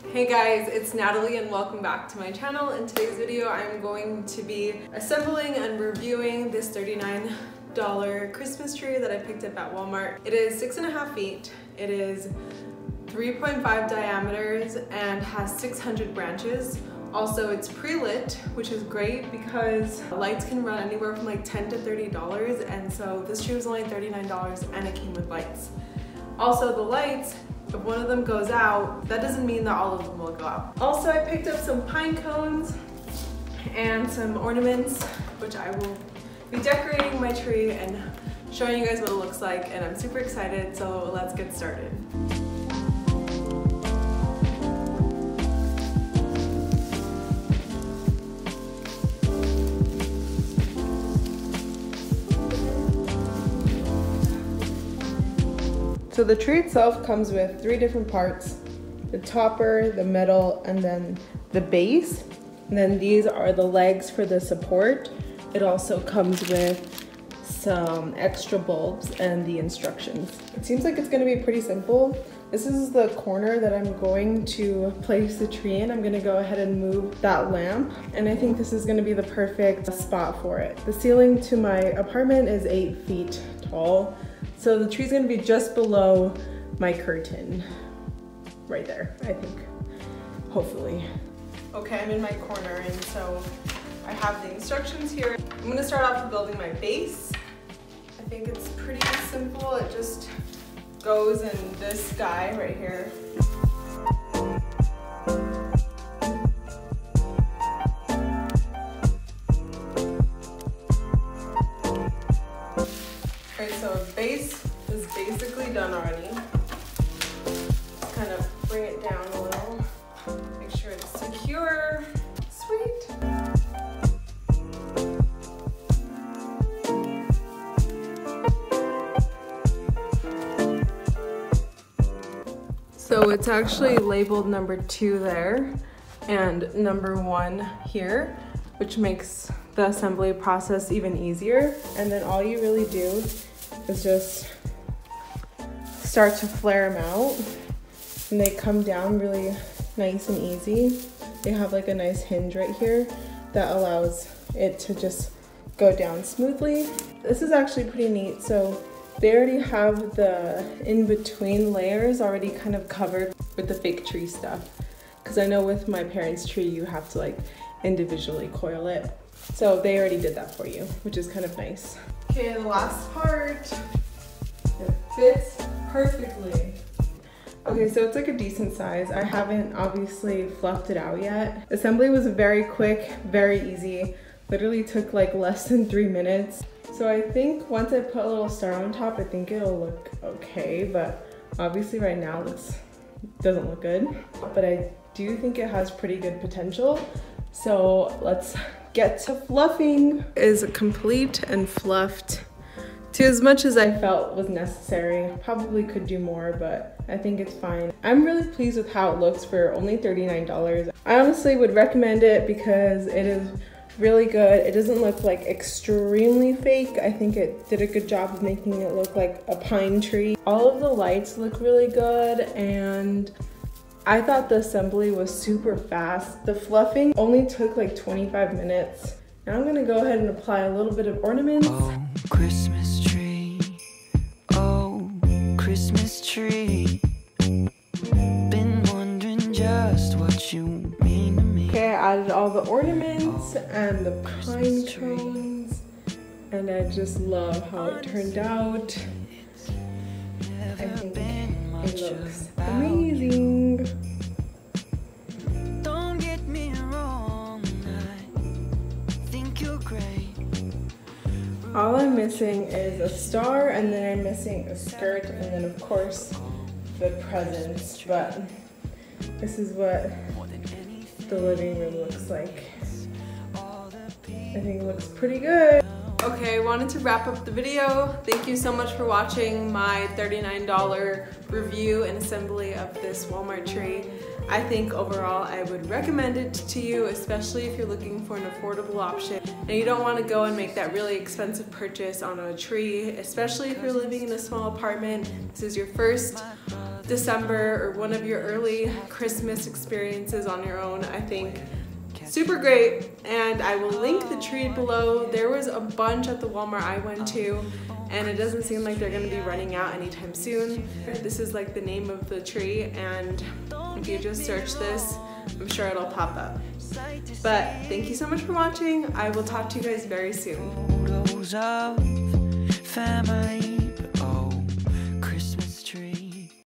Hey guys, it's Natalie and welcome back to my channel. In today's video, I'm going to be assembling and reviewing this $39 Christmas tree that I picked up at Walmart. It is 6.5 feet. It is 3.5 diameters and has 600 branches. Also, it's pre-lit, which is great because lights can run anywhere from like $10 to $30, and so this tree was only $39 and it came with lights. Also, the lights, if one of them goes out, that doesn't mean that all of them will go out. Also, I picked up some pine cones and some ornaments, which I will be decorating my tree and showing you guys what it looks like, and I'm super excited, so let's get started. So the tree itself comes with 3 different parts: the topper, the middle, and then the base. And then these are the legs for the support. It also comes with some extra bulbs and the instructions. It seems like it's gonna be pretty simple. This is the corner that I'm going to place the tree in. I'm gonna go ahead and move that lamp, and I think this is gonna be the perfect spot for it. The ceiling to my apartment is 8 feet tall. So the tree's gonna be just below my curtain, right there, I think, hopefully. Okay, I'm in my corner, and so I have the instructions here. I'm gonna start off with building my base. I think it's pretty simple. It just goes in this guy right here. Alright, so base is basically done already. Just kind of bring it down a little. Make sure it's secure. Sweet. So it's actually labeled number 2 there and number 1 here, which makes the assembly process even easier. And then all you really do is just start to flare them out, and they come down really nice and easy. They have like a nice hinge right here that allows it to just go down smoothly. This is actually pretty neat. So they already have the in-between layers already kind of covered with the fake tree stuff, because I know with my parents' tree you have to like individually coil it. So they already did that for you, which is kind of nice. Okay, the last part, it fits perfectly. Okay, so it's like a decent size. I haven't obviously fluffed it out yet. Assembly was very quick, very easy. Literally took like less than 3 minutes. So I think once I put a little star on top, I think it'll look okay, but obviously right now this doesn't look good. But I do think it has pretty good potential. So let's get to fluffing. It is complete and fluffed to as much as I felt was necessary. Probably could do more, but I think it's fine. I'm really pleased with how it looks for only $39. I honestly would recommend it because it is really good. It doesn't look like extremely fake. I think it did a good job of making it look like a pine tree. All of the lights look really good, and I thought the assembly was super fast. The fluffing only took like 25 minutes. Now I'm gonna go ahead and apply a little bit of ornaments. Oh, Christmas tree. Oh, Christmas tree. Been wondering just what you mean to me. Okay, I added all the ornaments and the pine cones, and I just love how it turned out. I think it looks amazing. Don't get me wrong, I think you're great. All I'm missing is a star, and then I'm missing a skirt, and then of course the presents. But this is what the living room looks like. I think it looks pretty good. Okay, I wanted to wrap up the video. Thank you so much for watching my $39 review and assembly of this Walmart tree. I think overall I would recommend it to you, especially if you're looking for an affordable option and you don't want to go and make that really expensive purchase on a tree, especially if you're living in a small apartment. This is your first December or one of your early Christmas experiences on your own, I think super great. And I will link the tree below. There was a bunch at the Walmart I went to, and it doesn't seem like they're gonna be running out anytime soon. This is like the name of the tree, and if you just search this, I'm sure it'll pop up. But thank you so much for watching. I will talk to you guys very soon. Photos of family